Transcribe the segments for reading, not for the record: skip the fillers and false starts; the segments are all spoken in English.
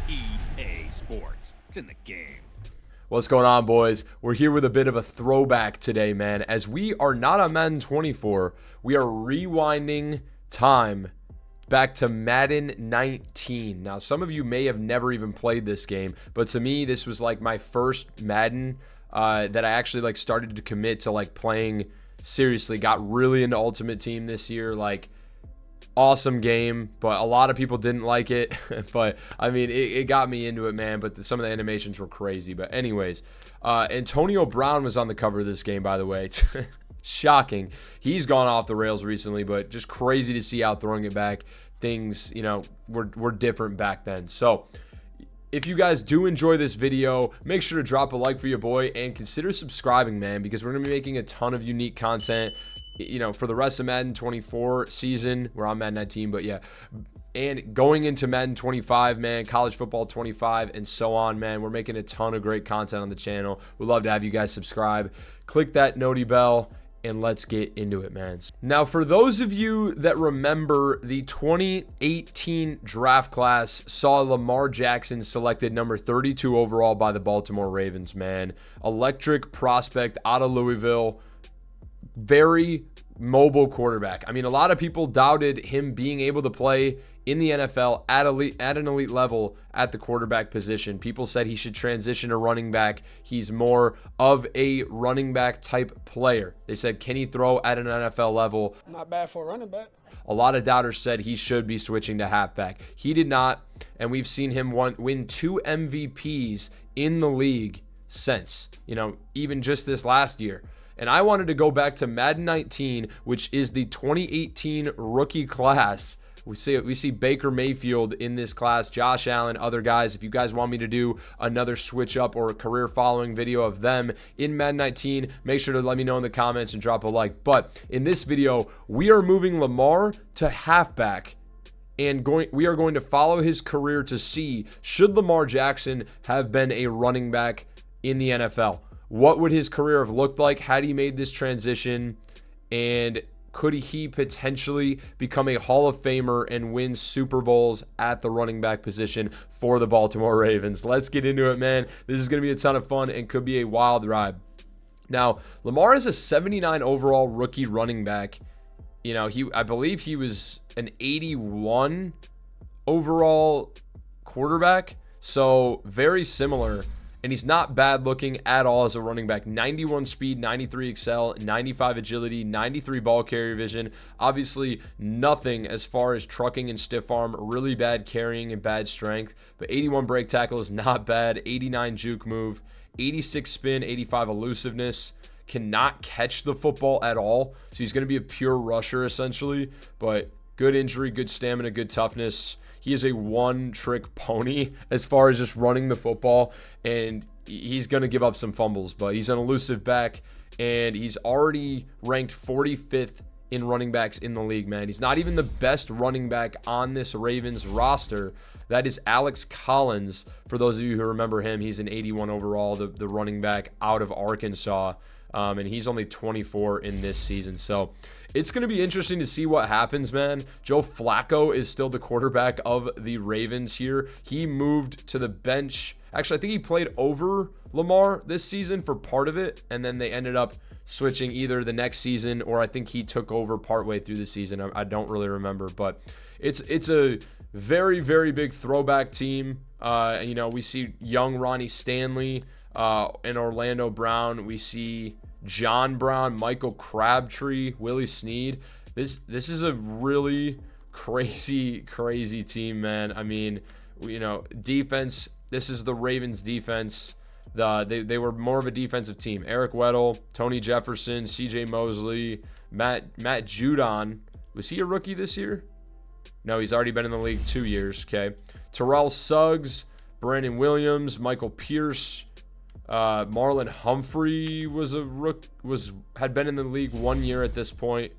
EA Sports. It's in the game. What's going on, boys? We're here with a bit of a throwback today, man. As we are not on Madden 24, we are rewinding time back to Madden 19. Now, some of you may have never even played this game, but to me, this was like my first Madden that I actually like started to commit to like playing seriously. Got really into Ultimate Team this year, like awesome game, but a lot of people didn't like it. But I mean, it got me into it, man. But some of the animations were crazy. But anyways, Antonio Brown was on the cover of this game, by the way. Shocking. He's gone off the rails recently, but just crazy to see how throwing it back, things, you know, were different back then. So if you guys do enjoy this video, make sure to drop a like for your boy and consider subscribing, man, because we're going to be making a ton of unique content, you know, for the rest of Madden 24 season. We're on Madden 19, but yeah. And going into Madden 25, man, college football 25 and so on, man. We're making a ton of great content on the channel. We'd love to have you guys subscribe. Click that noti bell and let's get into it, man. Now, for those of you that remember, the 2018 draft class saw Lamar Jackson selected number 32 overall by the Baltimore Ravens, man. Electric prospect out of Louisville. Very mobile quarterback. I mean, a lot of people doubted him being able to play in the NFL at an elite level at the quarterback position. People said he should transition to running back. He's more of a running back type player. They said, can he throw at an NFL level? Not bad for a running back. A lot of doubters said he should be switching to halfback. He did not, and we've seen him win 2 MVPs in the league since, you know, even just this last year. And I wanted to go back to Madden 19, which is the 2018 rookie class. We see Baker Mayfield in this class, Josh Allen, other guys. If you guys want me to do another switch up or a career following video of them in Madden 19, make sure to let me know in the comments and drop a like. But in this video, we are moving Lamar to halfback, and we are going to follow his career to see, should Lamar Jackson have been a running back in the NFL? What would his career have looked like had he made this transition? And could he potentially become a Hall of Famer and win Super Bowls at the running back position for the Baltimore Ravens? Let's get into it, man. This is going to be a ton of fun and could be a wild ride. Now, Lamar is a 79 overall rookie running back. You know, I believe he was an 81 overall quarterback. So very similar. And he's not bad looking at all as a running back. 91 speed, 93 excel, 95 agility, 93 ball carrier vision. Obviously, nothing as far as trucking and stiff arm. Really bad carrying and bad strength. But 81 break tackle is not bad. 89 juke move, 86 spin, 85 elusiveness. Cannot catch the football at all. So he's going to be a pure rusher essentially. But good injury, good stamina, good toughness. He is a one-trick pony as far as just running the football, and he's going to give up some fumbles, but he's an elusive back, and he's already ranked 45th in running backs in the league, man. He's not even the best running back on this Ravens roster. That is Alex Collins. For those of you who remember him, he's an 81 overall, the running back out of Arkansas, and he's only 24 in this season. So it's going to be interesting to see what happens, man. Joe Flacco is still the quarterback of the Ravens here. He moved to the bench. Actually, I think he played over Lamar this season for part of it, and then they ended up switching either the next season or I think he took over partway through the season. I don't really remember, but it's a very, very big throwback team. You know, we see young Ronnie Stanley and Orlando Brown. We see John Brown, Michael Crabtree, Willie Snead. This is a really crazy team, man. I mean, you know, defense. This is the Ravens defense. They were more of a defensive team. Eric Weddle, Tony Jefferson, C.J. Mosley, Matt Judon. Was he a rookie this year? No, he's already been in the league 2 years. Okay, Terrell Suggs, Brandon Williams, Michael Pierce. Marlon Humphrey had been in the league 1 year at this point.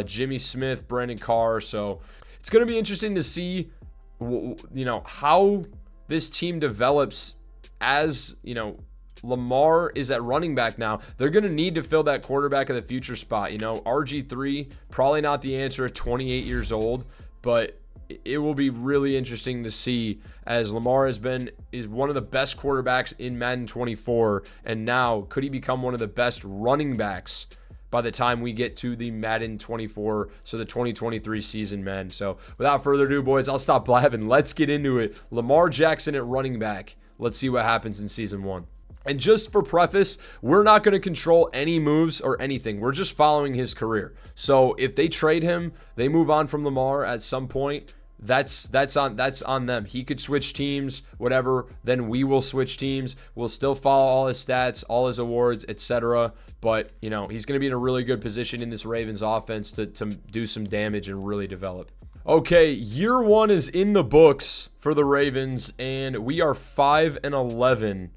Jimmy Smith, Brandon Carr. So it's going to be interesting to see, you know, how this team develops as, you know, Lamar is at running back now. They're going to need to fill that quarterback of the future spot. You know, RG3, probably not the answer at 28 years old, but it will be really interesting to see, as Lamar is one of the best quarterbacks in Madden 24, and now could he become one of the best running backs by the time we get to the Madden 24, so the 2023 season, man. So without further ado, boys, I'll stop blabbing. Let's get into it. Lamar Jackson at running back. Let's see what happens in season 1. And just for preface, we're not going to control any moves or anything. We're just following his career. So if they trade him, they move on from Lamar at some point, that's on them. He could switch teams, whatever. Then we will switch teams. We'll still follow all his stats, all his awards, etc. But, you know, he's going to be in a really good position in this Ravens offense to do some damage and really develop. Okay, year 1 is in the books for the Ravens, and we are 5-11.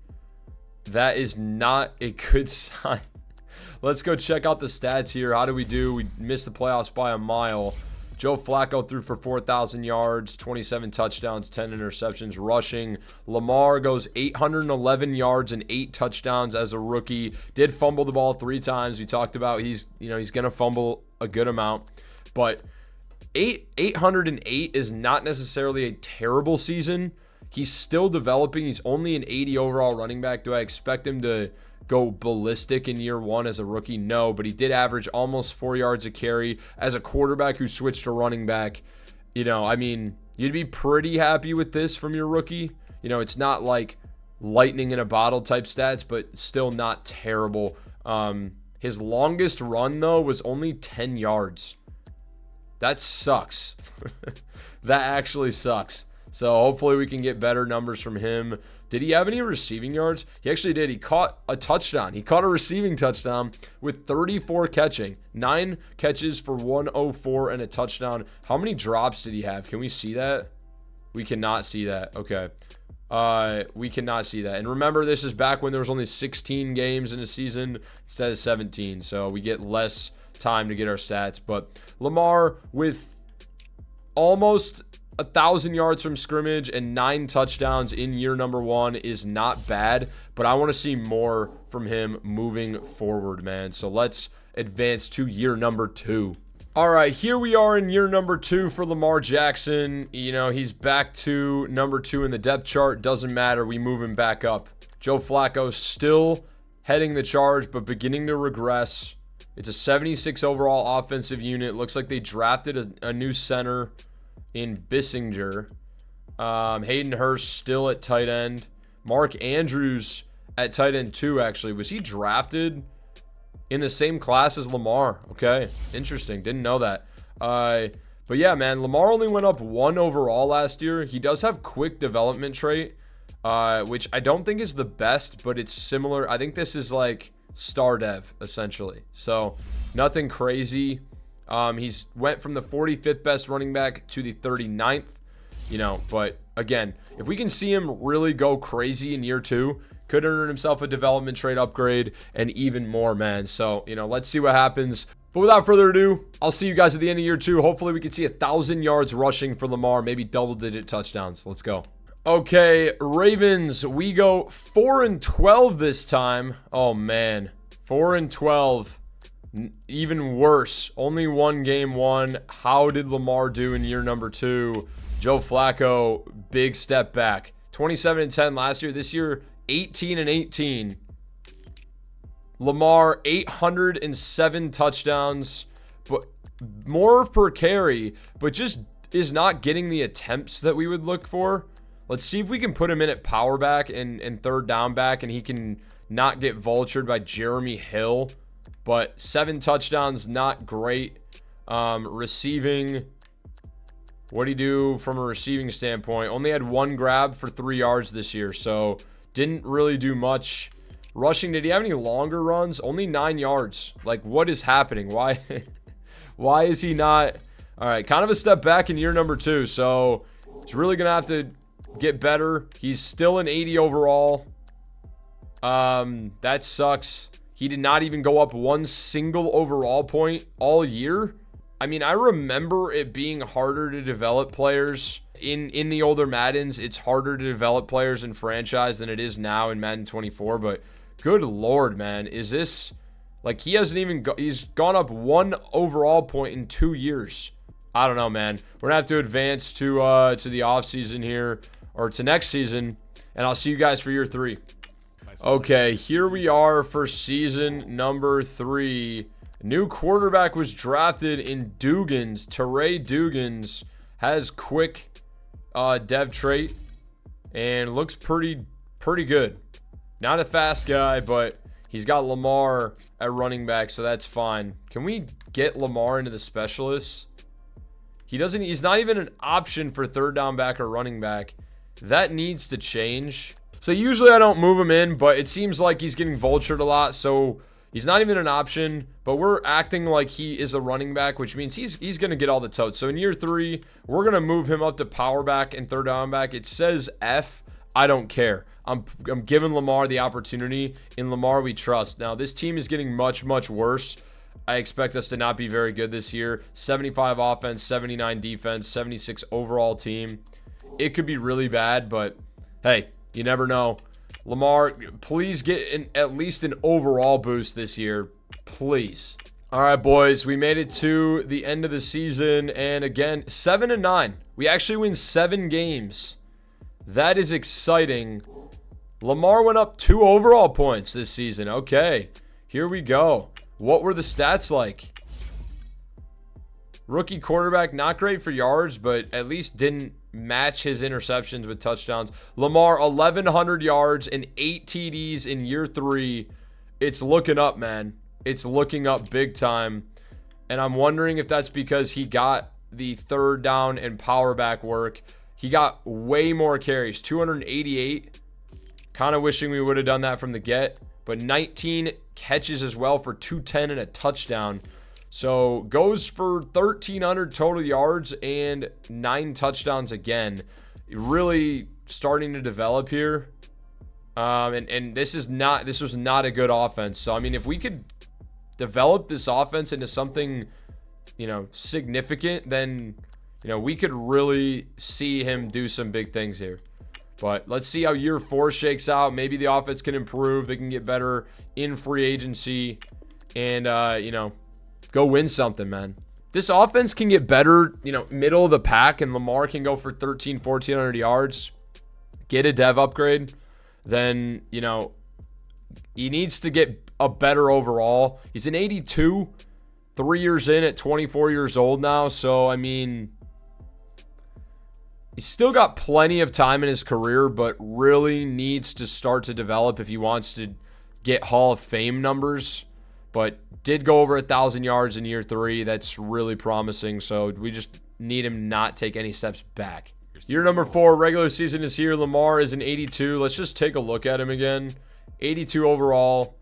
That is not a good sign. Let's go check out the stats here. How do we do? We missed the playoffs by a mile. Joe Flacco threw for 4,000 yards, 27 touchdowns, 10 interceptions rushing. Lamar goes 811 yards and 8 touchdowns as a rookie. Did fumble the ball 3 times. We talked about he's going to fumble a good amount. But 808 is not necessarily a terrible season. He's still developing. He's only an 80 overall running back. Do I expect him to go ballistic in year 1 as a rookie? No, but he did average almost 4 yards a carry as a quarterback who switched to running back. You know, I mean, you'd be pretty happy with this from your rookie. You know, it's not like lightning in a bottle type stats, but still not terrible. His longest run, though, was only 10 yards. That sucks. That actually sucks. So hopefully we can get better numbers from him. Did he have any receiving yards? He actually did. He caught a touchdown. He caught a receiving touchdown with 34 catching. 9 catches for 104 and a touchdown. How many drops did he have? Can we see that? We cannot see that. Okay. We cannot see that. And remember, this is back when there was only 16 games in a season instead of 17. So we get less time to get our stats. But Lamar with almost 1,000 yards from scrimmage and 9 touchdowns in year number 1 is not bad, but I want to see more from him moving forward, man. So let's advance to year number 2. All right, here we are in year number 2 for Lamar Jackson. You know, he's back to number 2 in the depth chart. Doesn't matter. We move him back up. Joe Flacco still heading the charge, but beginning to regress. It's a 76 overall offensive unit. Looks like they drafted a new center in Bissinger. Hayden Hurst still at tight end. Mark Andrews at tight end too, actually. Was he drafted in the same class as Lamar? Okay, interesting. Didn't know that. But yeah, man, Lamar only went up 1 overall last year. He does have quick development trait, which I don't think is the best, but it's similar. I think this is like star dev, essentially. So nothing crazy. He's went from the 45th best running back to the 39th, you know, but again, if we can see him really go crazy in year 2, could earn himself a development trade upgrade and even more, man. So, you know, let's see what happens. But without further ado, I'll see you guys at the end of year 2. Hopefully we can see 1,000 yards rushing for Lamar, maybe double-digit touchdowns. Let's go. Okay, Ravens, we go 4-12 this time. Oh, man, 4-12. Even worse, only 1 game won. How did Lamar do in year number 2? Joe Flacco, big step back. 27-10 last year. This year, 18-18. Lamar, 807 touchdowns, but more per carry, but just is not getting the attempts that we would look for. Let's see if we can put him in at power back and third down back, and he can not get vultured by Jeremy Hill. But 7 touchdowns, not great. Receiving, what did he do from a receiving standpoint? Only had 1 grab for 3 yards this year, so didn't really do much. Rushing, did he have any longer runs? Only 9 yards. Like, what is happening? Why, why is he not? All right, kind of a step back in year number 2, so he's really going to have to get better. He's still an 80 overall. That sucks. He did not even go up 1 single overall point all year. I mean, I remember it being harder to develop players in the older Maddens. It's harder to develop players in franchise than it is now in Madden 24. But good Lord, man, is this like he hasn't even he's gone up 1 overall point in 2 years. I don't know, man. We're gonna have to advance to the off season here, or to next season, and I'll see you guys for year 3. Okay, here we are for season number 3. New quarterback was drafted in Dugans. Teray Dugans has quick dev trait and looks pretty good. Not a fast guy, but he's got Lamar at running back, so that's fine. Can we get Lamar into the specialists? He's not even an option for third down back or running back. That needs to change. So usually I don't move him in, but it seems like he's getting vultured a lot, so he's not even an option, but we're acting like he is a running back, which means he's going to get all the totes. So in year 3, we're going to move him up to power back and third down back. It says F. I don't care. I'm giving Lamar the opportunity. In Lamar, we trust. Now, this team is getting much, much worse. I expect us to not be very good this year. 75 offense, 79 defense, 76 overall team. It could be really bad, but hey, you never know. Lamar, please get at least an overall boost this year. Please. All right, boys, we made it to the end of the season. And again, 7-9. We actually win 7 games. That is exciting. Lamar went up 2 overall points this season. Okay, here we go. What were the stats like? Rookie quarterback, not great for yards, but at least didn't match his interceptions with touchdowns. Lamar, 1,100 yards and 8 TDs in year 3. It's looking up, man. It's looking up big time. And I'm wondering if that's because he got the third down and power back work. He got way more carries, 288. Kind of wishing we would have done that from the get. But 19 catches as well for 210 and a touchdown. So goes for 1,300 total yards and 9 touchdowns again. Really starting to develop here. And this was not a good offense. So I mean, if we could develop this offense into something, significant, then we could really see him do some big things here. But let's see how year 4 shakes out. Maybe the offense can improve. They can get better in free agency and, go win something, man. This offense can get better, middle of the pack, and Lamar can go for 1,400 yards, get a dev upgrade. Then, he needs to get a better overall. He's an 82, 3 years in at 24 years old now. So, I mean, he's still got plenty of time in his career, but really needs to start to develop if he wants to get Hall of Fame numbers. But did go over 1,000 yards in year 3. That's really promising. So we just need him not take any steps back. Year number 4, regular season is here. Lamar is an 82. Let's just take a look at him again. 82 overall.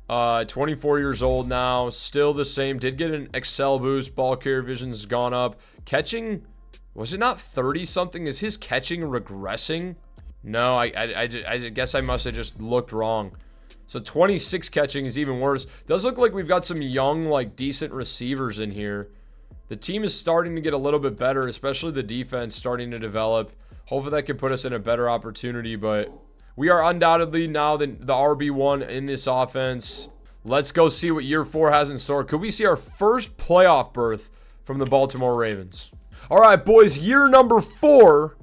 24 years old now. Still the same. Did get an Excel boost. Ball carrier vision's gone up. Catching, was it not 30-something? Is his catching regressing? No, I guess I must have just looked wrong. So 26 catching is even worse. Does look like we've got some young, decent receivers in here. The team is starting to get a little bit better, especially the defense starting to develop. Hopefully that can put us in a better opportunity, but we are undoubtedly now the RB1 in this offense. Let's go see what year 4 has in store. Could we see our first playoff berth from the Baltimore Ravens? All right, boys, year number 4.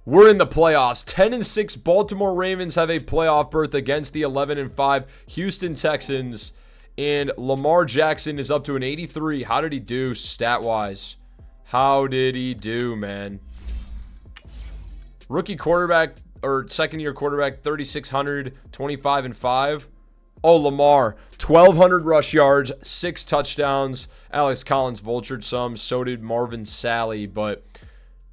We're in the playoffs. 10-6 Baltimore Ravens have a playoff berth against the 11-5 Houston Texans. And Lamar Jackson is up to an 83. How did he do stat-wise? How did he do, man? Rookie quarterback, or second-year quarterback, 3,600, 25-5. Oh, Lamar, 1,200 rush yards, 6 touchdowns. Alex Collins vultured some. So did Marvin Sally, but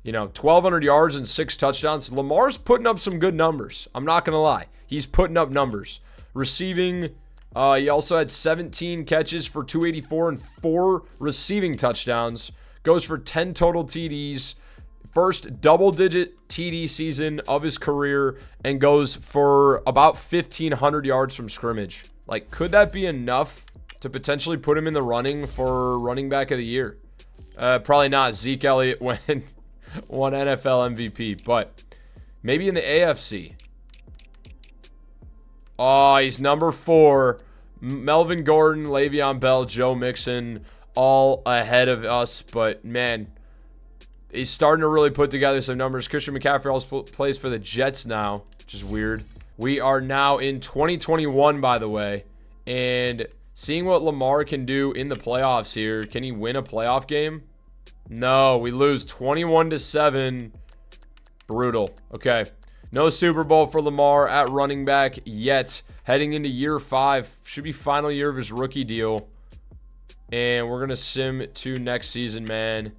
1,200 yards and 6 touchdowns. Lamar's putting up some good numbers. I'm not going to lie. He's putting up numbers. Receiving, he also had 17 catches for 284 and 4 receiving touchdowns. Goes for 10 total TDs. First double-digit TD season of his career, and goes for about 1,500 yards from scrimmage. Could that be enough to potentially put him in the running for running back of the year? Probably not. Zeke Elliott won NFL MVP, but maybe in the AFC. Oh, he's number 4. Melvin Gordon, Le'Veon Bell, Joe Mixon. all ahead of us. But, man, he's starting to really put together some numbers. Christian McCaffrey also plays for the Jets now, which is weird. We are now in 2021, by the way, and seeing what Lamar can do in the playoffs here. Can he win a playoff game? No, we lose 21-7. Brutal. Okay. No Super Bowl for Lamar at running back yet. Heading into year 5. Should be final year of his rookie deal. And we're going to sim to next season, man.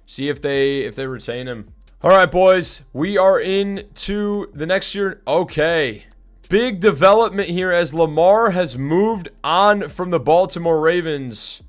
See if they retain him. All right, boys. We are into the next year. Okay. Big development here as Lamar has moved on from the Baltimore Ravens.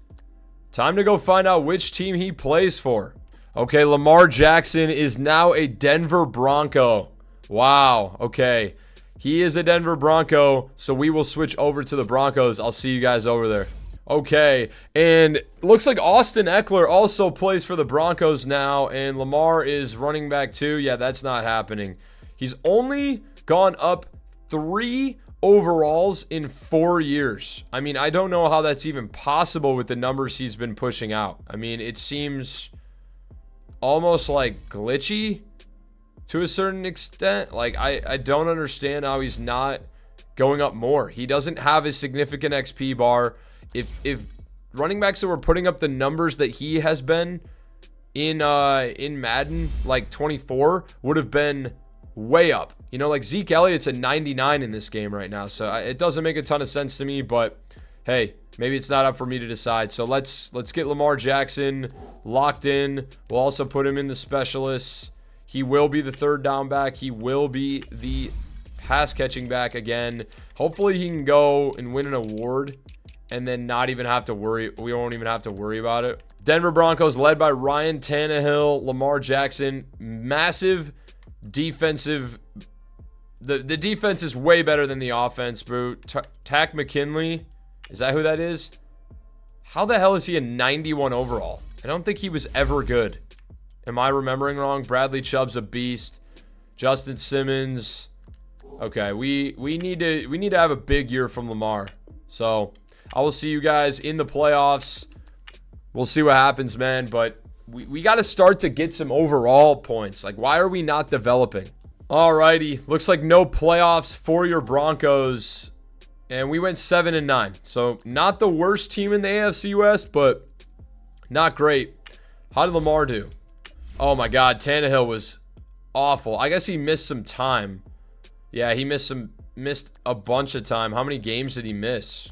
Time to go find out which team he plays for. Okay, Lamar Jackson is now a Denver Bronco. Wow, okay. He is a Denver Bronco, so we will switch over to the Broncos. I'll see you guys over there. Okay, and looks like Austin Eckler also plays for the Broncos now, and Lamar is running back too. Yeah, that's not happening. He's only gone up 3 overalls in 4 years. I mean, I don't know how that's even possible with the numbers he's been pushing out. I mean, it seems almost like glitchy to a certain extent. Like, I don't understand how he's not going up more. He doesn't have a significant XP bar. If running backs that were putting up the numbers that he has been in Madden, like 24, would have been way up. You know, like Zeke Elliott's a 99 in this game right now, so it doesn't make a ton of sense to me, but hey, maybe it's not up for me to decide. So let's get Lamar Jackson locked in. We'll also put him in the specialists. He will be the third down back. He will be the pass catching back again. Hopefully he can go and win an award and then not even have to worry. We won't even have to worry about it. Denver Broncos led by Ryan Tannehill, Lamar Jackson. Massive defensive. The defense is way better than the offense, bro. Tack McKinley. Is that who that is? How the hell is he a 91 overall? I don't think he was ever good. Am I remembering wrong? Bradley Chubb's a beast. Justin Simmons. Okay, we need to have a big year from Lamar. So I will see you guys in the playoffs. We'll see what happens, man. But we got to start to get some overall points. Like, why are we not developing? Alrighty, looks like no playoffs for your Broncos. And we went 7-9. So not the worst team in the AFC West, but not great. How did Lamar do? Oh my God, Tannehill was awful. I guess he missed some time. Yeah, he missed a bunch of time. How many games did he miss?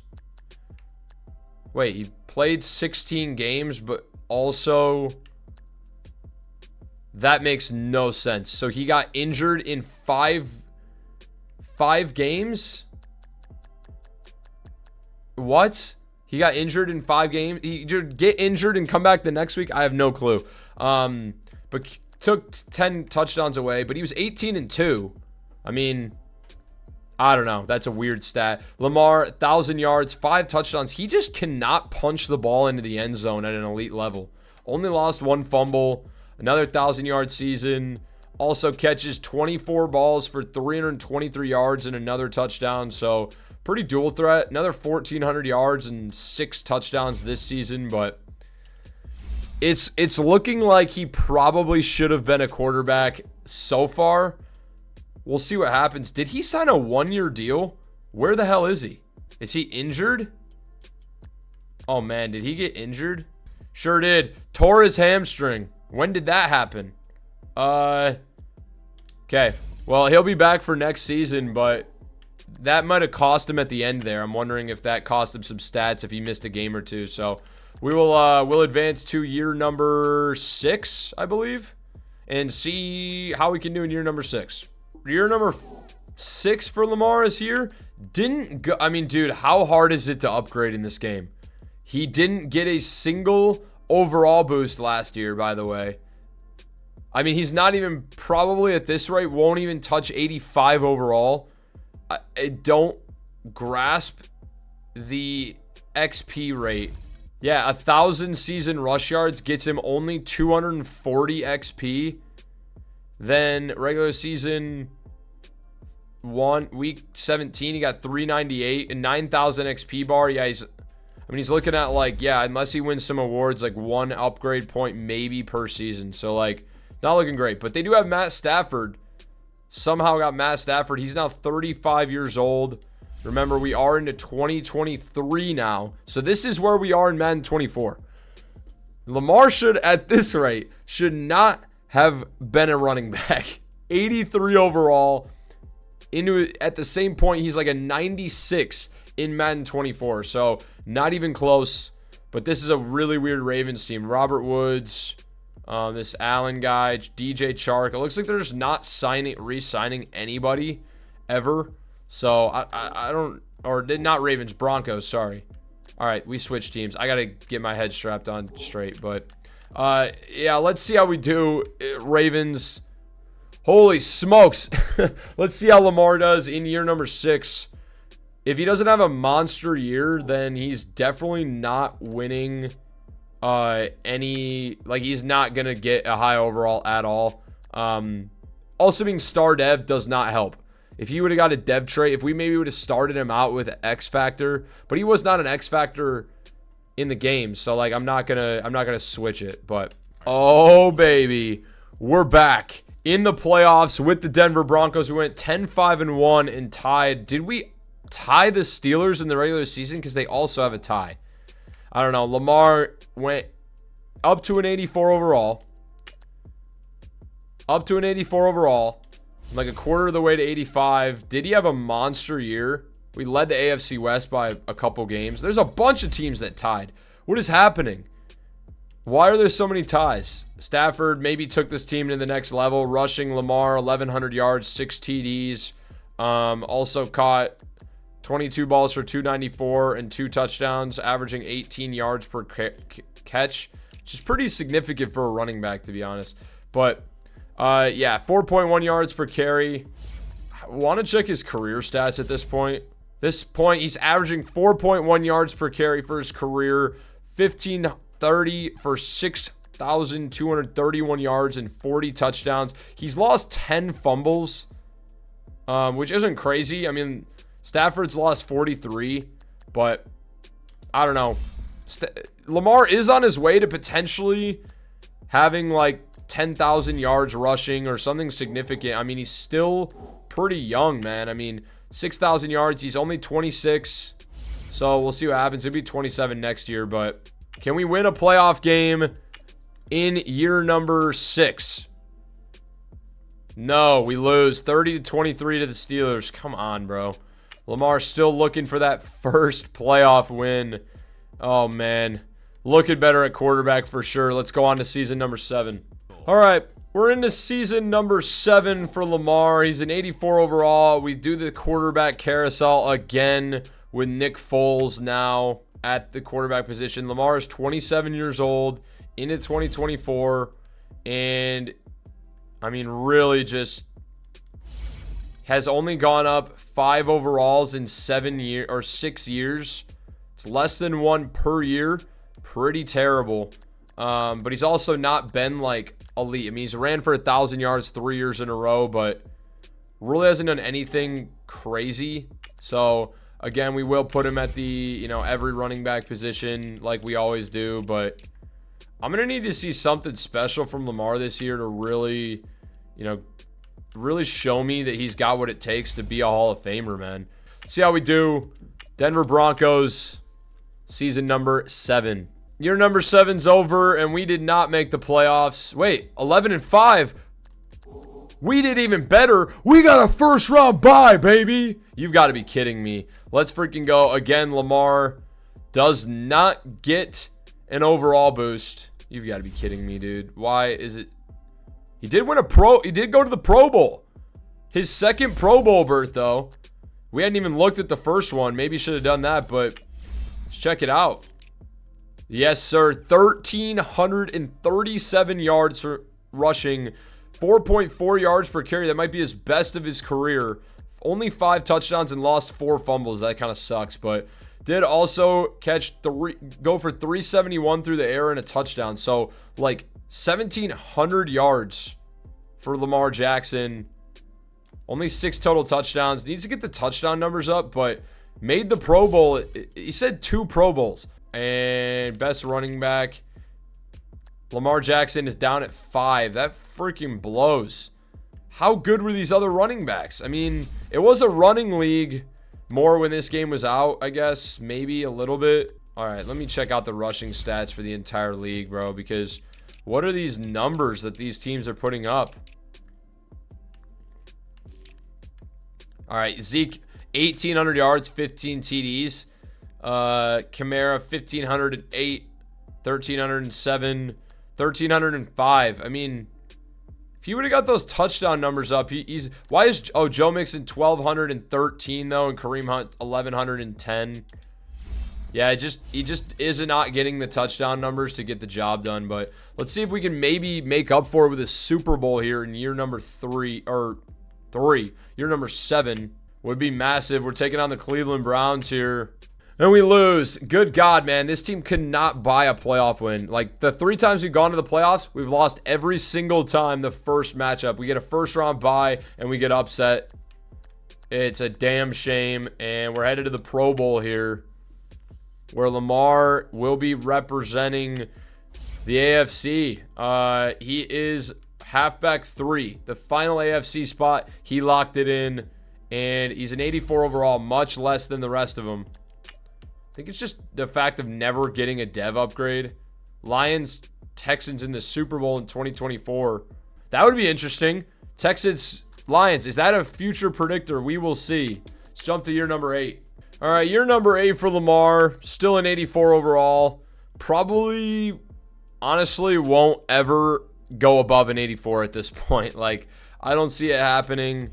Wait, he played 16 games, but also that makes no sense. So he got injured in five games? What? He got injured in 5 games? He should get injured and come back the next week? I have no clue. But took 10 touchdowns away, but he was 18-2. I mean, I don't know. That's a weird stat. Lamar, 1,000 yards, 5 touchdowns. He just cannot punch the ball into the end zone at an elite level. Only lost 1 fumble. Another 1,000-yard season. Also catches 24 balls for 323 yards and another touchdown. So pretty dual threat. Another 1,400 yards and 6 touchdowns this season. But it's looking like he probably should have been a quarterback so far. We'll see what happens. Did he sign a 1-year deal? Where the hell is he? Is he injured? Oh, man. Did he get injured? Sure did. Tore his hamstring. When did that happen? Okay. Well, he'll be back for next season, but that might have cost him at the end there. I'm wondering if that cost him some stats if he missed a game or two. So we will we'll advance to year number 6, I believe, and see how we can do in year number 6. Year number 6 for Lamar is here. Didn't go. I mean, dude, how hard is it to upgrade in this game? He didn't get a single overall boost last year, by the way. I mean, he's not even, probably at this rate, won't even touch 85 overall. I don't grasp the XP rate. Yeah, 1,000 season rush yards gets him only 240 XP. Then regular season week 17, he got 398 and 9,000 XP bar. Yeah, I mean, he's looking at like, yeah, unless he wins some awards, like 1 upgrade point maybe per season. So like, not looking great. But they do have Matt Stafford. Somehow got Matt Stafford. He's now 35 years old. Remember, we are into 2023 now. So this is where we are in Madden 24. Lamar should, at this rate, should not have been a running back. 83 overall. At the same point, he's like a 96 in Madden 24. So not even close. But this is a really weird Ravens team. Robert Woods, this Allen guy, DJ Chark. It looks like they're just not re-signing anybody ever. So I don't, or not Ravens, Broncos, sorry. All right, we switched teams. I got to get my head strapped on straight. But yeah, let's see how we do. Ravens, holy smokes. Let's see how Lamar does in year number 6. If he doesn't have a monster year, then he's definitely not winning he's not going to get a high overall at all. Also being star dev does not help. If he would have got a dev trait, if we maybe would have started him out with X Factor, but he was not an X Factor in the game, so like I'm not gonna switch it. But oh baby, we're back in the playoffs with the Denver Broncos. We went 10-5-1 and tied. Did we tie the Steelers in the regular season? Because they also have a tie. I don't know. Lamar went up to an 84 overall. Up to an 84 overall. Like a quarter of the way to 85. Did he have a monster year? We led the AFC West by a couple games. There's a bunch of teams that tied. What is happening? Why are there so many ties? Stafford maybe took this team to the next level. Rushing Lamar, 1,100 yards, 6 TDs. Also caught 22 balls for 294 and 2 touchdowns, averaging 18 yards per catch, which is pretty significant for a running back, to be honest. But yeah, 4.1 yards per carry. I want to check his career stats at this point. He's averaging 4.1 yards per carry for his career, 1,530 for 6,231 yards and 40 touchdowns. He's lost 10 fumbles, which isn't crazy. I mean, Stafford's lost 43, but I don't know. Lamar is on his way to potentially having like 10,000 yards rushing or something significant. I mean, he's still pretty young, man. I mean, 6,000 yards. He's only 26. So we'll see what happens. He'll be 27 next year. But can we win a playoff game in year number 6? No, we lose 30-23 to the Steelers. Come on, bro. Lamar still looking for that first playoff win. Oh, man. Looking better at quarterback for sure. Let's go on to season number 7. All right, we're into season number 7 for Lamar. He's an 84 overall. We do the quarterback carousel again with Nick Foles now at the quarterback position. Lamar is 27 years old, into 2024, and I mean, really just has only gone up 5 overalls in 6 years. It's less than 1 per year. Pretty terrible. But he's also not been like elite. I mean, he's ran for 1,000 yards 3 years in a row, but really hasn't done anything crazy. So again, we will put him at the, every running back position like we always do, but I'm going to need to see something special from Lamar this year to really, really show me that he's got what it takes to be a Hall of Famer, man. See how we do. Denver Broncos, season number 7. Year number 7's over, and we did not make the playoffs. Wait, 11-5. We did even better. We got a first round bye, baby. You've got to be kidding me. Let's freaking go. Again, Lamar does not get an overall boost. You've got to be kidding me, dude. Why is it? He did win he did go to the Pro Bowl. His second Pro Bowl berth, though. We hadn't even looked at the first one. Maybe should have done that, but let's check it out. Yes, sir. 1,337 yards for rushing, 4.4 yards per carry. That might be his best of his career. Only 5 touchdowns and lost 4 fumbles. That kind of sucks, but did also go for 371 through the air and a touchdown. So like 1,700 yards for Lamar Jackson. Only 6 total touchdowns. Needs to get the touchdown numbers up, but Made the Pro Bowl. He said 2 Pro Bowls. And best running back, Lamar Jackson is down at 5. That freaking blows. How good were these other running backs? I mean, it was a running league more when this game was out, I guess. Maybe a little bit. All right, let me check out the rushing stats for the entire league, bro, because what are these numbers that these teams are putting up? All right, Zeke, 1,800 yards, 15 TDs. Kamara, 1,508, 1,307, 1,305. I mean, if he would have got those touchdown numbers up, why is Joe Mixon 1,213 though, and Kareem Hunt 1,110? Yeah, he just is not getting the touchdown numbers to get the job done. But let's see if we can maybe make up for it with a Super Bowl here in year number 3 or 3. Year number 7 would be massive. We're taking on the Cleveland Browns here. And we lose. Good God, man. This team could not buy a playoff win. Like, the 3 times we've gone to the playoffs, we've lost every single time the first matchup. We get a first-round bye, and we get upset. It's a damn shame. And we're headed to the Pro Bowl here, where Lamar will be representing the AFC. He is halfback 3. The final AFC spot, he locked it in. And he's an 84 overall, much less than the rest of them. I think it's just the fact of never getting a dev upgrade. Lions, Texans in the Super Bowl in 2024. That would be interesting. Texans, Lions. Is that a future predictor? We will see. Let's jump to year number 8. All right, year number 8 for Lamar. Still an 84 overall. Probably, honestly, won't ever go above an 84 at this point. Like, I don't see it happening.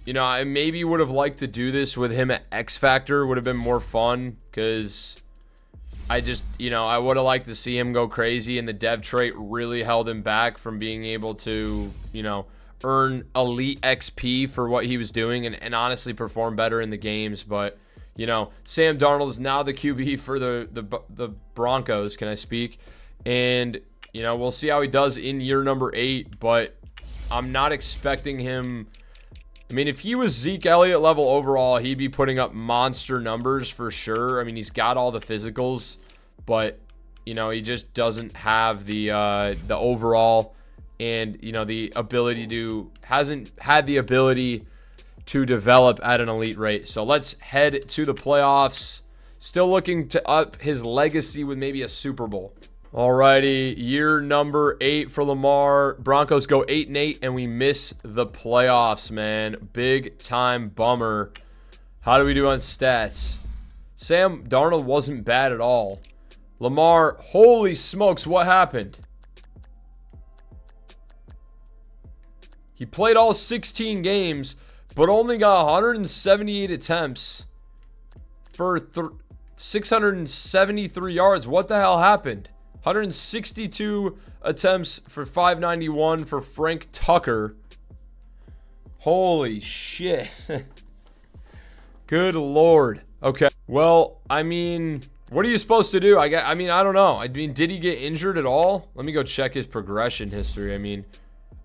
You know, I maybe would have liked to do this with him at X Factor. Would have been more fun because I just, you know, I would have liked to see him go crazy, and the dev trait really held him back from being able to, you know, earn elite XP for what he was doing and honestly perform better in the games. But, you know, Sam Darnold is now the QB for the Broncos, can I speak? And, you know, we'll see how he does in year number 8, but I'm not expecting him. I mean, if he was Zeke Elliott level overall, he'd be putting up monster numbers for sure. I mean, he's got all the physicals, but, you know, he just doesn't have the overall and, you know, the ability to, hasn't had the ability to develop at an elite rate. So let's head to the playoffs. Still looking to up his legacy with maybe a Super Bowl. Alrighty, year number 8 for Lamar. Broncos go 8-8, and we miss the playoffs, man. Big time bummer. How do we do on stats? Sam Darnold wasn't bad at all. Lamar, holy smokes, what happened? He played all 16 games, but only got 178 attempts for 673 yards. What the hell happened? 162 attempts for 591 for Frank Tucker. Holy shit. Good Lord. Okay. Well, I mean, what are you supposed to do? I mean, I don't know. I mean, did he get injured at all? Let me go check his progression history. I mean,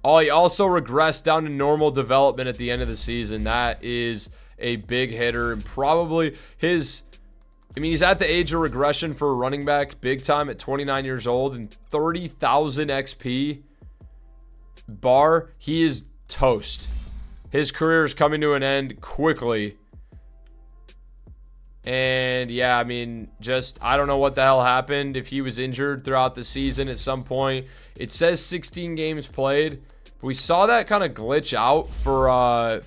oh, he also regressed down to normal development at the end of the season. That is a big hitter, and probably his, I mean, he's at the age of regression for a running back, big time at 29 years old and 30,000 XP bar. He is toast. His career is coming to an end quickly. And yeah, I mean, just, I don't know what the hell happened. If he was injured throughout the season at some point. It says 16 games played. We saw that kind of glitch out for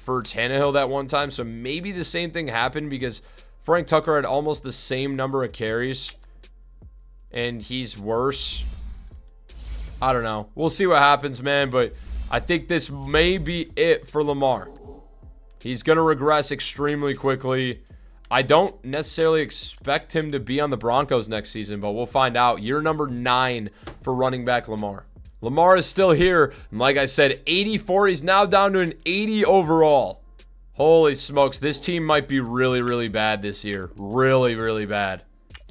Tannehill that one time. So maybe the same thing happened because Frank Tucker had almost the same number of carries, and he's worse. I don't know. We'll see what happens, man, but I think this may be it for Lamar. He's going to regress extremely quickly. I don't necessarily expect him to be on the Broncos next season, but we'll find out. Year number 9 for running back Lamar. Lamar is still here. And like I said, 84. He's now down to an 80 overall. Holy smokes, this team might be really, really bad this year. Really, really bad.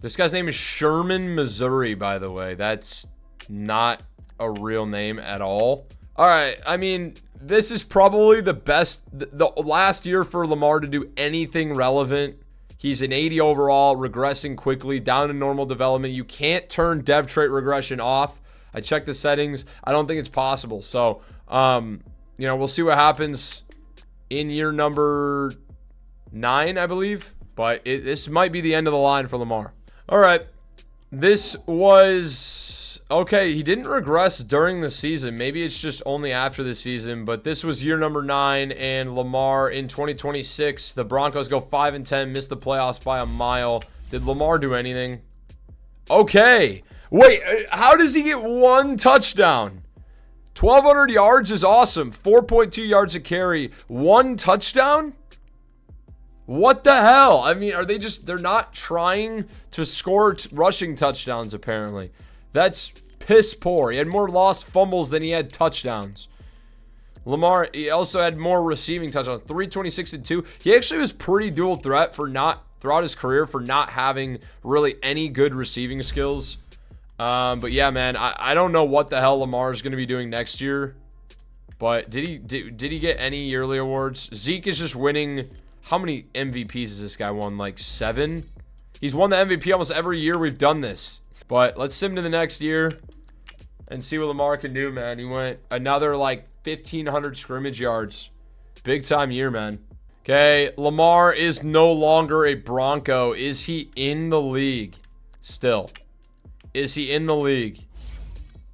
This guy's name is Sherman, Missouri, by the way. That's not a real name at all. All right, I mean, this is probably the best, the last year for Lamar to do anything relevant. He's an 80 overall, regressing quickly, down to normal development. You can't turn dev trait regression off. I checked the settings. I don't think it's possible. So, you know, we'll see what happens in year number 9, I believe. But this might be the end of the line for Lamar. All right. This was... okay, he didn't regress during the season. Maybe it's just only after the season. But this was year number 9, and Lamar in 2026. The Broncos go 5-10, miss the playoffs by a mile. Did Lamar do anything? Okay. Wait, how does he get 1 touchdown? 1,200 yards is awesome. 4.2 yards a carry. 1 touchdown? What the hell? I mean, are they just... they're not trying to score rushing touchdowns, apparently. That's piss poor. He had more lost fumbles than he had touchdowns. Lamar, he also had more receiving touchdowns. 326 and 2. He actually was pretty dual threat for not... throughout his career for not having really any good receiving skills. But yeah, man, I don't know what the hell Lamar is going to be doing next year. But did he get any yearly awards? Zeke is just winning... how many MVPs has this guy won? Like 7? He's won the MVP almost every year we've done this. But let's sim to the next year and see what Lamar can do, man. He went another like 1,500 scrimmage yards. Big time year, man. Okay, Lamar is no longer a Bronco. Is he in the league still? Is he in the league?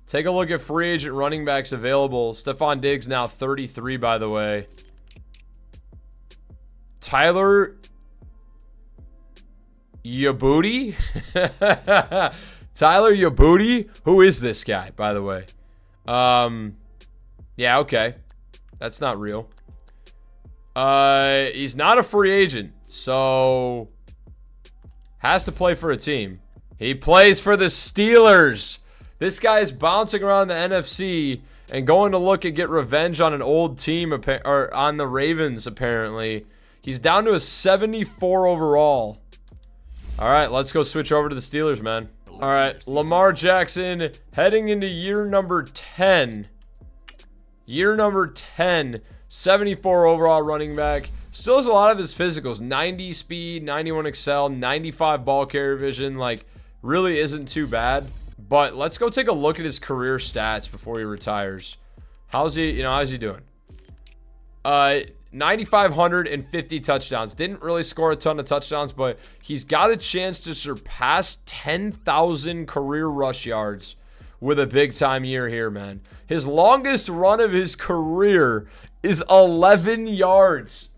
Take a look at free agent running backs available. Stephon Diggs now 33, by the way. Tyler YoBoy? Tyler YoBoy? Who is this guy, by the way? Yeah, okay. That's not real. He's not a free agent, so has to play for a team. He plays for the Steelers. This guy is bouncing around the NFC and going to look and get revenge on an old team, or on the Ravens, apparently. He's down to a 74 overall. All right, let's go switch over to the Steelers, man. All right, Lamar Jackson heading into year number 10. Year number 10, 74 overall running back. Still has a lot of his physicals. 90 speed, 91 excel, 95 ball carrier vision. Like, really isn't too bad. But let's go take a look at his career stats before he retires. How's he doing? 9,550 touchdowns. Didn't really score a ton of touchdowns, but he's got a chance to surpass 10,000 career rush yards with a big-time year here, man. His longest run of his career is 11 yards.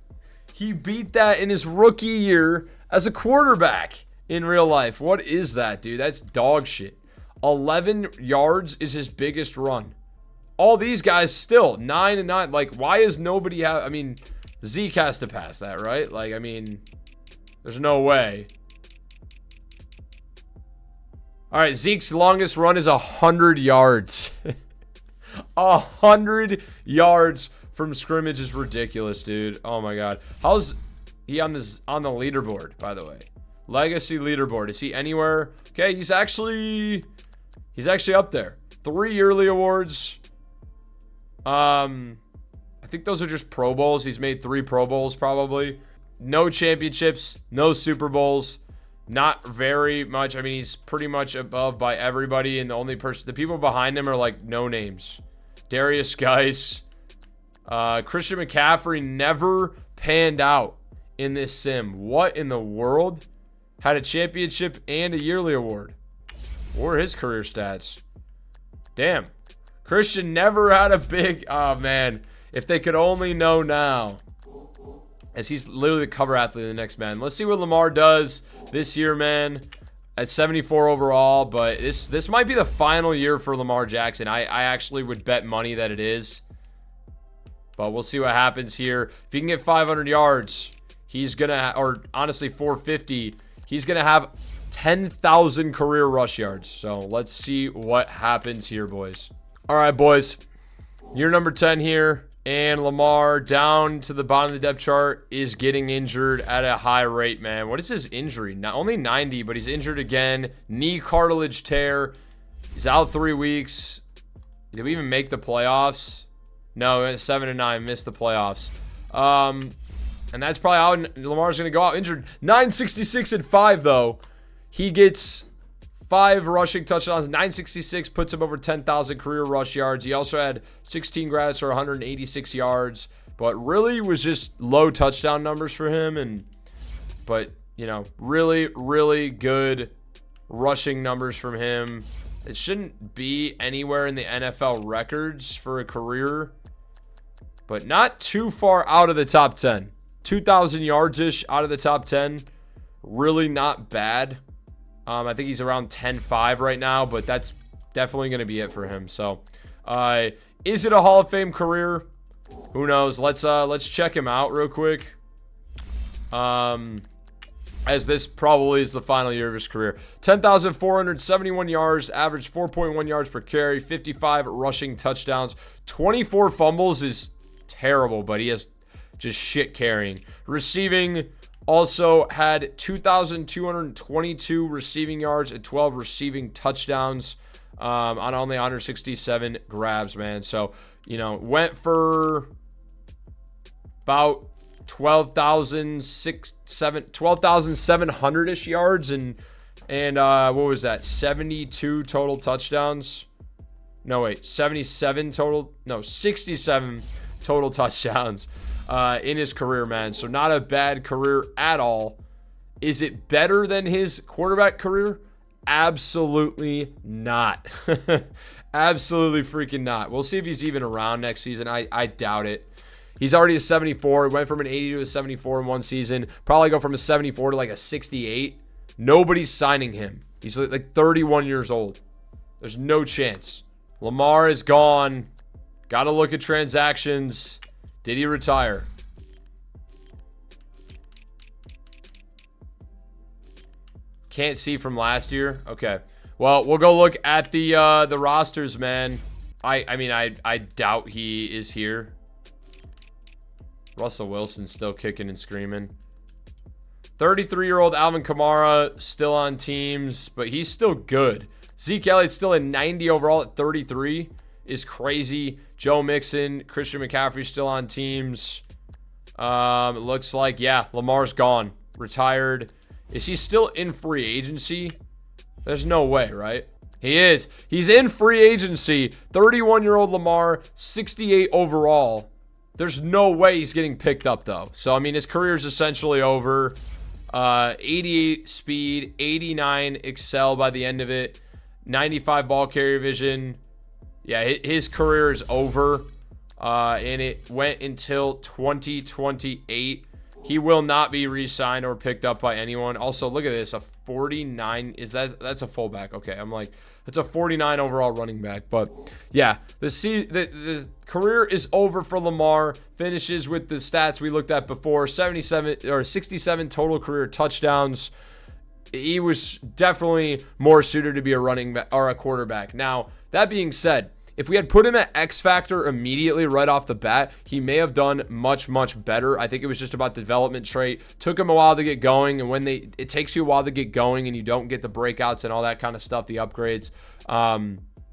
He beat that in his rookie year as a quarterback in real life. What is that, dude? That's dog shit. 11 yards is his biggest run. All these guys still 9 and 9. Like, why is nobody have? I mean, Zeke has to pass that, right? Like, I mean, there's no way. All right, Zeke's longest run is 100 yards. 100 yards from scrimmage is ridiculous, dude. Oh my god. How's he on the leaderboard, by the way? Legacy leaderboard. Is he anywhere? Okay, he's actually up there. 3 yearly awards. I think those are just Pro Bowls. He's made 3 Pro Bowls probably. No championships, no Super Bowls. Not very much. I mean, he's pretty much above by everybody, and the people behind him are like no names. Darius Geis, Christian McCaffrey never panned out in this sim. What in the world? Had a championship and a yearly award. What were his career stats? Damn. Christian never had a big... oh, man. If they could only know now. As he's literally the cover athlete of the next man. Let's see what Lamar does this year, man. At 74 overall. But this might be the final year for Lamar Jackson. I actually would bet money that it is. But we'll see what happens here. If he can get 500 yards, he's going to... or honestly, 450. He's going to have 10,000 career rush yards. So let's see what happens here, boys. All right, boys. Year number 10 here. And Lamar, down to the bottom of the depth chart, is getting injured at a high rate, man. What is his injury? Not only 90, but he's injured again. Knee cartilage tear. He's out 3 weeks. Did we even make the playoffs? No, 7-9, missed the playoffs. And that's probably how Lamar's going to go out injured. 966 and 5, though. He gets 5 rushing touchdowns. 966 puts him over 10,000 career rush yards. He also had 16 grabs for 186 yards. But really was just low touchdown numbers for him. But, you know, really, really good rushing numbers from him. It shouldn't be anywhere in the NFL records for a career, but not too far out of the top 10. 2,000 yards-ish out of the top 10. Really not bad. I think he's around 10.5 right now, but that's definitely going to be it for him. So, is it a Hall of Fame career? Who knows? Let's check him out real quick. As this probably is the final year of his career. 10,471 yards, average 4.1 yards per carry, 55 rushing touchdowns. 24 fumbles is terrible, but he has just shit carrying. Receiving, also had 2,222 receiving yards and 12 receiving touchdowns on only 167 grabs, man. So, you know, went for about 12,700-ish yards and what was that? 72 total touchdowns. No, wait, 67 total. No, 67 total touchdowns in his career, man. So not a bad career at all. Is it better than his quarterback career? Absolutely not. Absolutely freaking not. We'll see if he's even around next season. I doubt it. He's already a 74. He went from an 80 to a 74 in one season. Probably go from a 74 to like a 68. Nobody's signing him. He's like 31 years old. There's no chance. Lamar is gone. Got to look at transactions. Did he retire? Can't see from last year. Okay. Well, we'll go look at the rosters, man. I mean, I doubt he is here. Russell Wilson still kicking and screaming. 33-year-old Alvin Kamara still on teams, but he's still good. Zeke Elliott's still a 90 overall at 33 is crazy. Joe Mixon, Christian McCaffrey still on teams. It looks like, yeah, Lamar's gone. Retired. Is he still in free agency? There's no way, right? He is. He's in free agency. 31-year-old Lamar, 68 overall. There's no way he's getting picked up, though. So, I mean, his career is essentially over. 88 speed, 89 excel by the end of it, 95 ball carrier vision. Yeah, his career is over. And it went until 2028. He will not be re-signed or picked up by anyone. Also, look at this. A 49. That's a fullback. Okay, I'm like, it's a 49 overall running back. But, yeah, the career is over for Lamar. Finishes with the stats we looked at before. 67 total career touchdowns. He was definitely more suited to be a running back or a quarterback. Now, that being said, if we had put him at X Factor immediately right off the bat, he may have done much, much better. I think it was just about the development trait. Took him a while to get going, and when it takes you a while to get going and you don't get the breakouts and all that kind of stuff, the upgrades,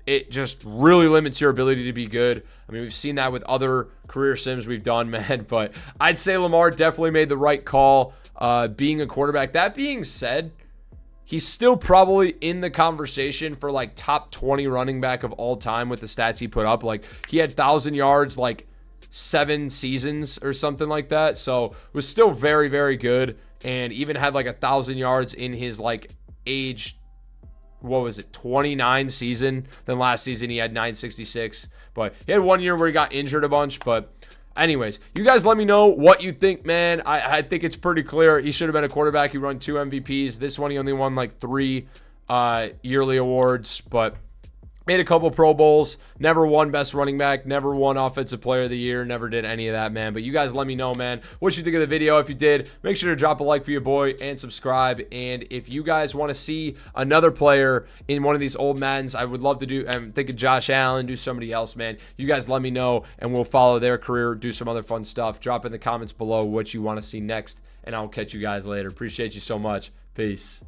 it just really limits your ability to be good. I mean, we've seen that with other career sims we've done, man, but I'd say Lamar definitely made the right call being a quarterback. That being said, he's still probably in the conversation for like top 20 running back of all time with the stats he put up. Like he had 1,000 yards like 7 seasons or something like that. So was still very, very good. And even had like 1,000 yards in his like age, what was it, 29 season. Then last season he had 966. But he had 1 year where he got injured a bunch. But anyways, you guys let me know what you think, man. I think it's pretty clear. He should have been a quarterback. He won 2 MVPs. This one, he only won like 3 yearly awards, but made a couple Pro Bowls. Never won Best Running Back. Never won Offensive Player of the Year. Never did any of that, man. But you guys let me know, man, what you think of the video. If you did, make sure to drop a like for your boy and subscribe. And if you guys want to see another player in one of these old Maddens, I would love to do, think of Josh Allen, do somebody else, man. You guys let me know, and we'll follow their career, do some other fun stuff. Drop in the comments below what you want to see next, and I'll catch you guys later. Appreciate you so much. Peace.